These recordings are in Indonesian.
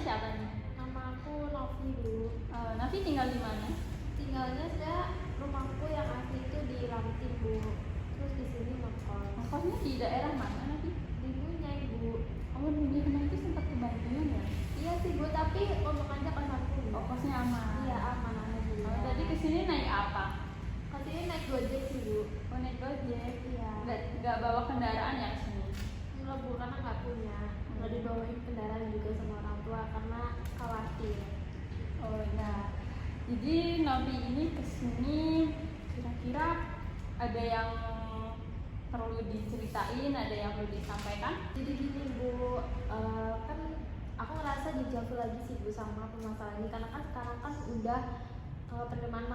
siapa nih? Nama aku Novi, Bu. Novi tinggal di mana? Tinggalnya saya rumahku yang asli itu di Lampung, Bu. Terus di sini ngekos. Ngekosnya di daerah mana Novi? Di Bunyai, Bu. Oh, di kemarin itu sempat kebanjiran ya? Iya sih, Bu, tapi untung aja kan aku. Oh, kosnya aman. Iya, aman alhamdulillah. Oh, tadi kesini naik apa? Kesini naik Gojek sih, Bu. Oh, naik Gojek. Iya. Nggak bawa kendaraan ya kesini? Enggak, Bu, karena nggak punya. Nggak dibawain kendaraan juga sama orang tua karena khawatir. Oh ya. Jadi Novi ini kesini kira-kira ada yang perlu diceritain, ada yang perlu disampaikan? Jadi gini, Bu, kan aku ngerasa dijauh lagi sih, Bu, sama permasalahan ini karena kan sekarang kan udah penerimaan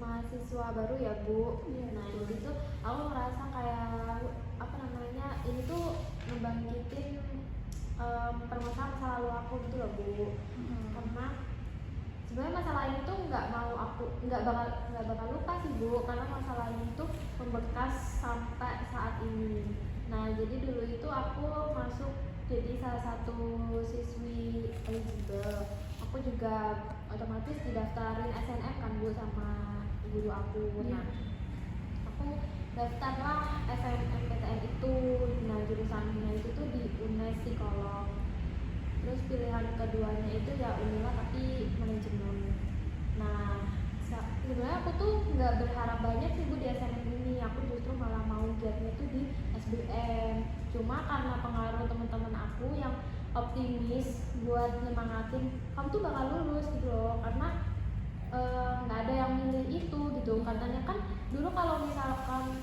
mahasiswa baru ya, Bu. Iya. Nah jadi tuh aku ngerasa kayak apa namanya, ini tuh ngebangkitin permasalahan masa lalu aku gitu loh, Bu. Karena sebenarnya masalah ini tuh nggak bakal lupa sih, Bu, karena masalah ini tuh membekas sampai saat ini. Nah jadi dulu itu aku masuk jadi salah satu siswi eligible. Aku juga otomatis didaftarin SNM kan, Bu, sama guru aku. Nah aku daftarlah SNMPTN itu. Nah jurusannya itu tuh di UNES psikolog. Terus pilihan keduanya itu ya Unila tapi manajemen. Nah sebenarnya aku tuh nggak berharap banyak sih, Bu, di SNM ini. Aku justru malah mau giatnya tuh di SBM. Cuma karena pengaruh teman-teman aku yang optimis buat nyemangatin, kamu tuh bakal lulus gitu loh, karena nggak ada yang milih itu gitu. Katanya kan dulu kalau misalkan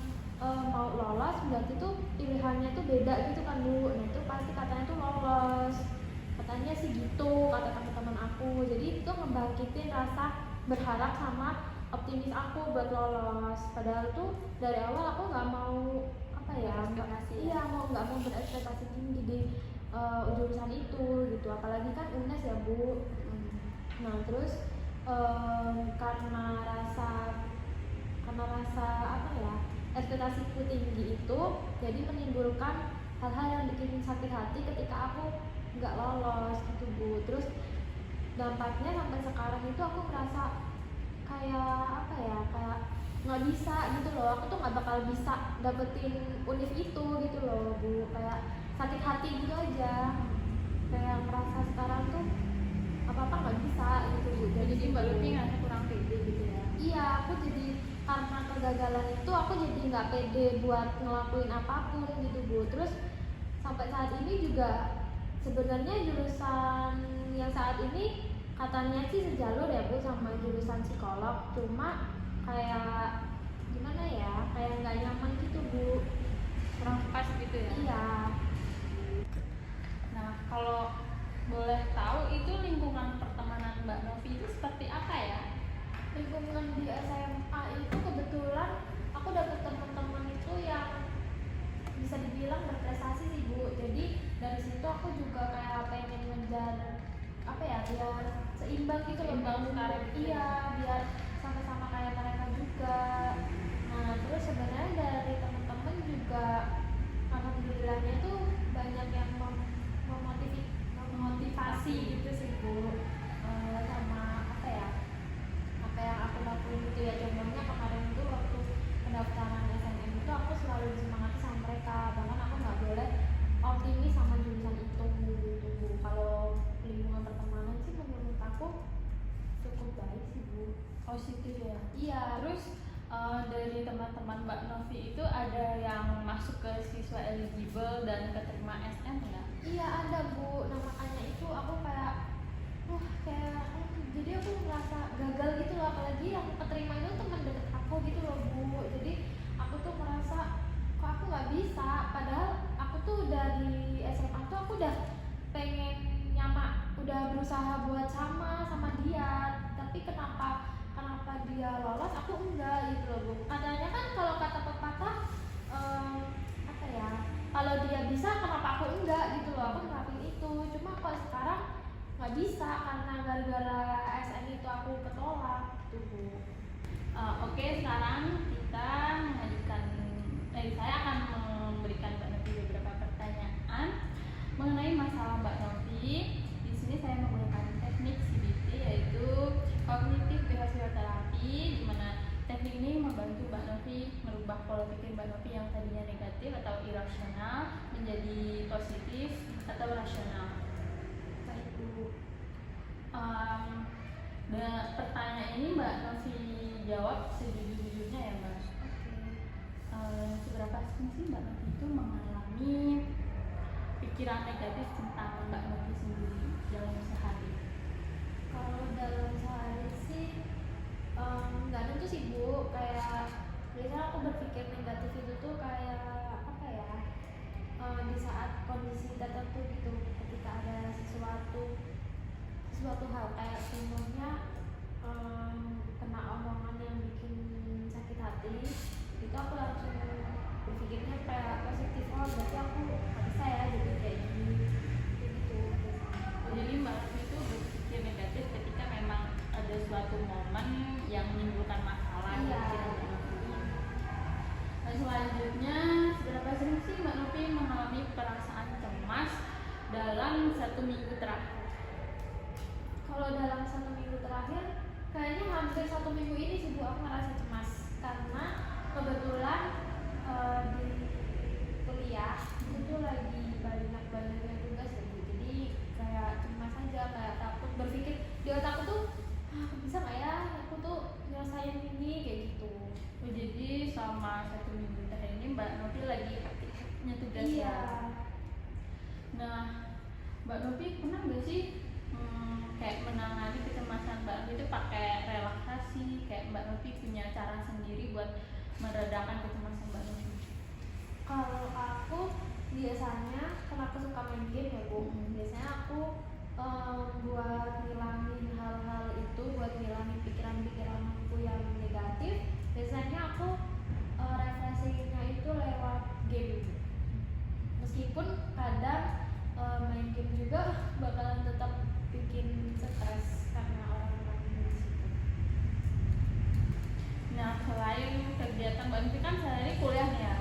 mau lolos berarti tuh pilihannya tuh beda gitu kan, Bu. Nah itu pasti katanya tuh lolos, katanya sih gitu kata teman-teman aku. Jadi itu ngebangkitin rasa berharap sama optimis aku buat lolos. Padahal tuh dari awal aku nggak mau apa ya, nggak mau berekspektasi tinggi di jurusan itu gitu. Apalagi kan UNES ya, Bu. Nah terus karena rasa apa ya, ekspektasiku tinggi itu jadi menimbulkan hal-hal yang bikin sakit hati ketika aku nggak lolos gitu, Bu. Terus dampaknya sampai sekarang itu aku merasa kayak apa ya, kayak nggak bisa gitu loh. Aku tuh nggak bakal bisa dapetin univ itu gitu loh, Bu. Kayak sakit hati gitu aja. Kayak merasa sekarang tuh apa-apa nggak bisa gitu, Bu. Jadi Mbak Lutfi ngerasa kurang pede gitu ya? Iya, aku jadi karena kegagalan itu aku jadi nggak pede buat ngelakuin apapun gitu, Bu. Terus sampai saat ini juga sebenarnya jurusan yang saat ini katanya sih sejalur ya, Bu, sama jurusan psikolog. Cuma kayak gimana ya, kayak nggak nyaman gitu, Bu. Kurang pas gitu ya? Iya. Nah kalau boleh tahu itu lingkungan pertemanan Mbak Novi itu seperti apa ya? Lingkungan di SMA itu kebetulan aku dapet teman-teman itu yang bisa dibilang berprestasi sih, Bu. Jadi dari situ aku juga kayak pengen ngejar apa ya, biar seimbang gitu loh, Seimbang karir gitu. Iya, biar sama-sama kayak mereka juga. Nah terus sebenarnya dari teman-teman juga alhamdulillahnya tuh banyak yang memotivasi gitu sih, Bu. Sama apa yang aku lakuin gitu ya. Contohnya kemarin itu waktu pendaftaran SNM itu aku selalu disemangati sama mereka, bahkan aku nggak boleh optimis sama jurusan itu gitu, Bu. Kalau lingkungan pertemanan sih menurut aku cukup baik sih, Bu. Positif ya? Iya. Terus dari teman-teman Mbak Novi itu ada yang masuk ke siswa eligible dan keterima SM nggak? Iya ada, Bu. Nah makanya itu aku kayak jadi aku merasa gagal gitu loh, apalagi yang keterima itu teman deket aku gitu loh, Bu. Jadi aku tuh merasa kok aku nggak bisa, padahal aku tuh dari SMA tuh aku udah pengen udah berusaha buat sama dia, tapi kenapa dia lolos aku enggak gitu loh, Bu. Katanya kan kalau kata pepatah apa ya, kalau dia bisa kenapa aku enggak gitu loh. Aku ngelakuin itu, cuma kalau sekarang nggak bisa karena gara-gara SN itu aku ketolak gitu, Bu. Oke, sekarang kita saya akan memberikan Mbak Novi beberapa pertanyaan mengenai masalah Mbak Novi. Di sini saya menggunakan membantu Mbak Novi merubah pola pikir Mbak Novi yang tadinya negatif atau irasional menjadi positif atau rasional. Baik Bu. Dan pertanyaan ini Mbak Novi jawab sejujur-jujurnya ya Mbak. Seberapa sering sih Mbak Novi itu mengalami pikiran negatif tentang Mbak Novi sendiri dalam sehari? Kalau dalam sehari sih nggak tentu sih Bu, kayak biasanya aku berpikir negatif itu tuh kayak apa ya, di saat kondisi tertentu gitu, ketika ada sesuatu hal kayak contohnya kena omongan yang bikin sakit hati, itu aku langsung berpikirnya kayak positif, oh berarti aku nggak bisa ya jadi kayak gini gitu biasanya. Jadi Mbak Novi itu berpikir negatif ketika memang ada suatu momen yang menimbulkan masalah. Iya. Nah, selanjutnya, seberapa sering sih Mbak Novi mengalami perasaan cemas dalam 1 minggu terakhir? Kalau dalam 1 minggu terakhir, kayaknya hampir 1 minggu ini sih Bu aku ngerasa cemas karena kebetulan di kuliah itu tuh lagi banyak tugas ya Bu. Jadi kayak cemas aja, kayak takut, berpikir di otakku tuh aku bisa nggak ya aku tuh nyelesain ini kayak gitu. Oh, jadi selama 1 minggu terakhir ini Mbak Novi lagi aktifnya tugas Iya. ya? Nah, Mbak Novi pernah nggak sih kayak menangani kecemasan Mbak Novi itu pakai relaksasi? Kayak Mbak Novi punya cara sendiri buat meredakan kecemasan Mbak Novi? Kalau aku biasanya, karena aku suka main game ya Bu, biasanya aku buat ngilangin hal-hal itu, buat ngilangin pikiran-pikiranku yang negatif, biasanya aku refreshingnya itu lewat game. Meskipun kadang main game juga bakalan tetap bikin stres karena orang-orang di situ. Nah, selain kegiatan Mbak Novi kan sehari kuliah nih ya.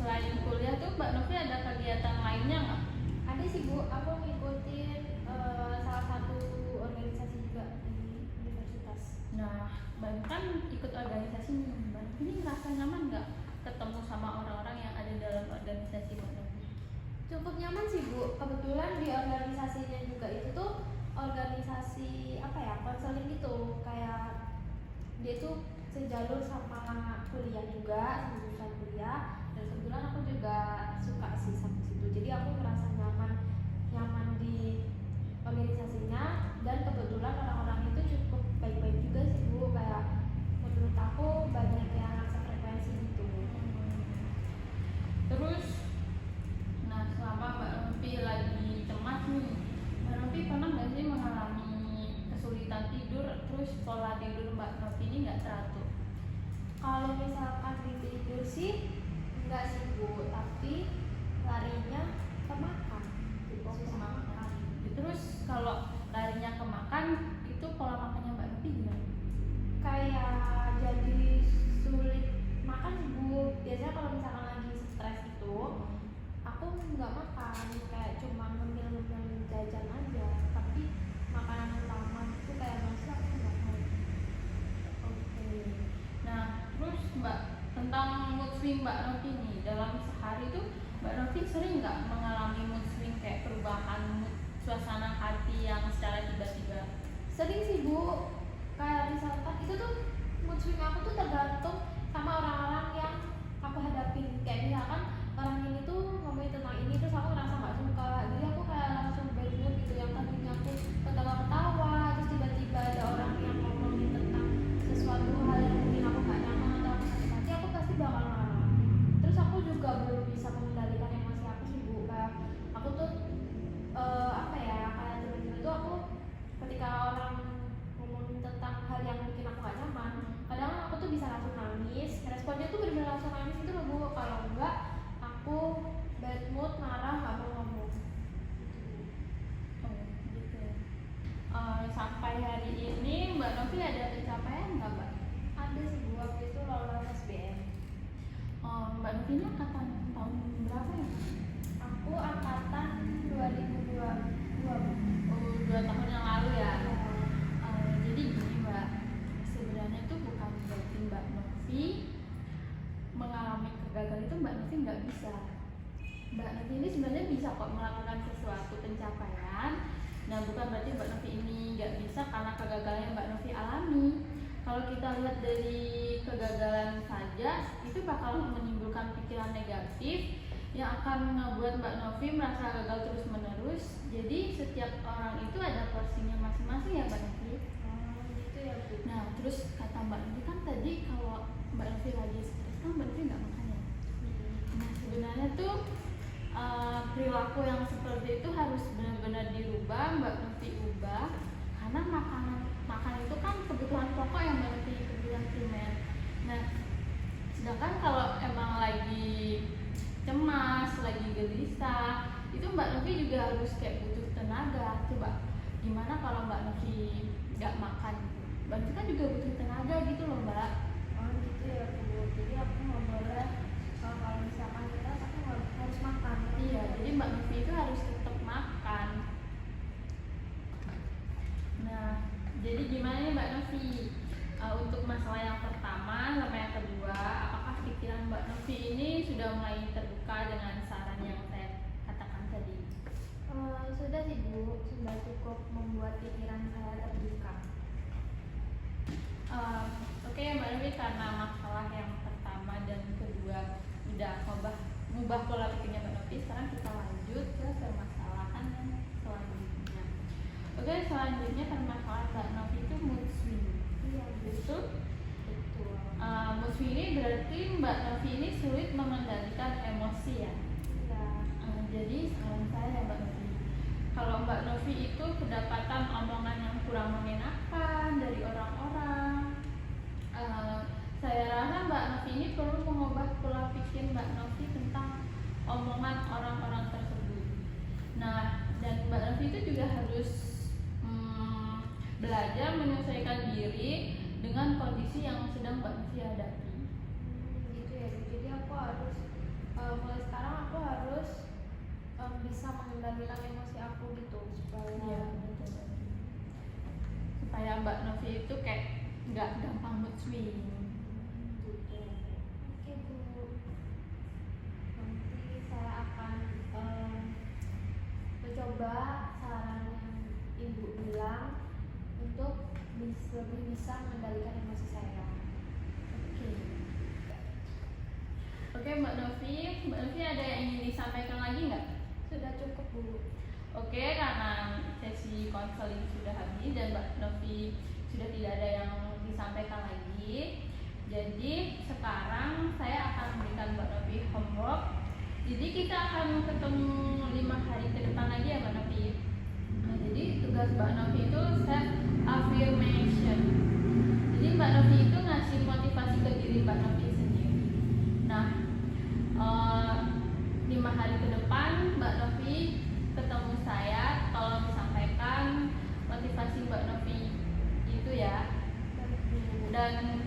Selain kuliah tuh Mbak Novi ada kegiatan lainnya nggak? Ada sih Bu, aku ngikutin salah satu organisasi juga di universitas. Nah, Mbak Novi kan ikut organisasi nih. Mbak Novi ini ngerasa nyaman nggak ketemu sama orang-orang yang ada dalam organisasi Mbak Novi? Cukup nyaman sih Bu, kebetulan di organisasinya juga itu tuh organisasi apa ya, konseling gitu, kayak dia tuh sejalur sama kuliah juga, jurusan kuliah, dan kebetulan aku juga suka sih sama situ, jadi aku merasa nyaman di organisasinya, dan kebetulan orang-orang itu cukup baik-baik juga sih Bu, kayak menurut aku banyak yang sefrekuensi gitu. Terus, nah selama Mbak Novi lagi cemas nih, Mbak Novi pernah nggak sih mengalami kesulitan tidur, terus pola tidur Mbak Novi ini nggak teratur? Kalau misalkan di tidur sih enggak sih Bu, tapi larinya ke makan. Susah makan. Terus kalau larinya ke makan, itu pola makannya Mbak Novi gimana? Kayak jadi sulit makan sih Bu. Biasanya kalau misalkan lagi stres itu, aku nggak makan, kayak cuma ngemil jajan aja. Tapi makanan utama itu kayak nasi aku nggak mau. Oke. Nah, terus Mbak, tentang mood swing Mbak Novi nih, dalam sehari itu Mbak Novi sering nggak mengalami mood swing kayak perubahan mood, suasana hati yang secara tiba-tiba? Sering sih Bu, kayak misalkan itu tuh mood swing aku tuh tergantung sama orang-orang yang aku hadapin. Kayak misalkan orang ini tuh ngomongin tentang ini terus aku ngerasa nggak suka, jadi aku kayak langsung bad mood gitu. Yang tadinya aku ketawa-ketawa, terus tiba-tiba ada orang yang ngomongin tentang sesuatu hal yang bikin aku nggak nyaman atau aku sakit hati, aku pasti bakal marah. Terus aku juga belum bisa mengendalikan emosi aku sih Bu, kayak aku tuh apa ya, kayak tiba-tiba tuh aku ketika orang ngomongin tentang hal yang bikin aku gak nyaman, kadang aku tuh bisa langsung nangis, responnya tuh bener-bener langsung nangis gitu loh Bu. Kalau enggak aku bad mood, marah, gak mau ngomong. Oh, gitu ya. Sampai hari ini Mbak Novi ada pencapaian nggak Mbak? Ada sih Bu, waktu itu lolos SBM. Mbak Novi ini angkatan tahun berapa ya? Aku angkatan 2022 Bu. Oh, 2 tahun yang lalu ya. Jadi gini Mbak, sebenarnya itu bukan berarti Mbak Novi Novi ini sebenarnya bisa kok melakukan sesuatu pencapaian. Nah, bukan berarti Mbak Novi ini nggak bisa karena kegagalan yang Mbak Novi alami. Kalau kita lihat dari kegagalan saja, itu bakal menimbulkan pikiran negatif yang akan membuat Mbak Novi merasa gagal terus menerus. Jadi setiap orang itu ada porsinya masing-masing ya Mbak Novi. Gitu ya Bu. Nah, terus kata Mbak Novi kan tadi kalau Mbak Novi lagi stres kan Mbak Novi nggak makan ya. Nah, sebenarnya tuh perilaku yang seperti itu harus benar-benar dirubah, Mbak Novi ubah, karena makan itu kan kebutuhan pokok yang Mbak Novi kebutuhan primer. Nah, sedangkan kalau emang lagi cemas, lagi gelisah, itu Mbak Novi juga harus kayak butuh tenaga. Coba gimana kalau Mbak Novi nggak makan? Mbak Novi kan juga butuh tenaga gitu loh Mbak. Gitu ya Bu. Jadi aku nggak boleh kalau misalkan kita aku harus makan. Iya, jadi Mbak Novi itu harus tetap makan. Nah, jadi gimana nih Mbak Novi? Untuk masalah yang pertama sama yang kedua, apakah pikiran Mbak Novi ini sudah mulai terbuka dengan saran yang saya katakan tadi? Sudah sih Bu, sudah cukup membuat pikiran saya terbuka. Oke Mbak Novi, karena masalah yang pertama dan kedua udah mengubah pola pikirnya Mbak Novi, sekarang kita lanjut ke permasalahan yang selanjutnya. Oke, selanjutnya permasalahan Mbak Novi itu mood swing. Iya Betul? betul. Mood swing ini berarti Mbak Novi ini sulit mengendalikan emosi ya. Iya. Jadi saran saya Mbak Novi, kalau Mbak Novi itu kedapatan omongan yang kurang mengenakan dari orang-orang, saya rasa Mbak Novi ini perlu mengubah pola pikir Mbak Novi tentang omongan orang-orang tersebut. Nah, dan Mbak Novi itu juga harus belajar menyesuaikan diri dengan kondisi yang sedang Mbak Novi hadapi. Gitu ya Bu. Jadi aku harus mulai sekarang aku harus bisa mengendalikan emosi aku gitu supaya Betul. Supaya Mbak Novi itu kayak nggak gampang mood swing. gitu. Oke Bu. Nanti saya akan mencoba saran yang Ibu bilang untuk lebih bisa mengendalikan emosi saya. Oke Mbak Novi ada yang ingin disampaikan lagi nggak? Sudah cukup Bu. Oke, karena sesi konseling sudah habis dan Mbak Novi sudah tidak ada yang disampaikan lagi. Jadi sekarang saya akan memberikan Mbak Novi homework. Jadi kita akan ketemu 5 hari ke depan lagi ya Mbak Novi. Nah, jadi tugas Mbak Novi itu self affirmation. Jadi Mbak Novi itu ngasih motivasi ke diri Mbak Novi sendiri. Nah, 5 hari ke depan Mbak Novi ketemu saya, tolong sampaikan motivasi Mbak Novi itu ya. Dan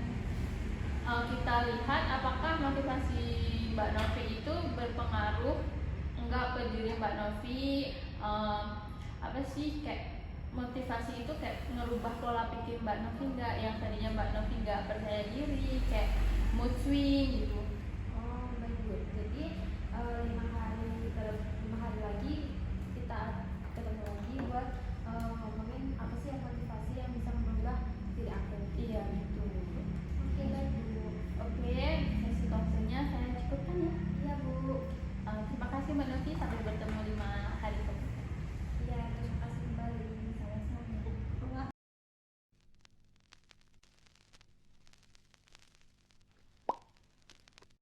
kita lihat apakah motivasi Mbak Novi itu berpengaruh enggak ke diri Mbak Novi. Apa sih kayak motivasi itu kayak ngerubah pola pikir Mbak Novi enggak, yang tadinya Mbak Novi enggak percaya diri, kayak mood swing gitu. Baik Bu. Jadi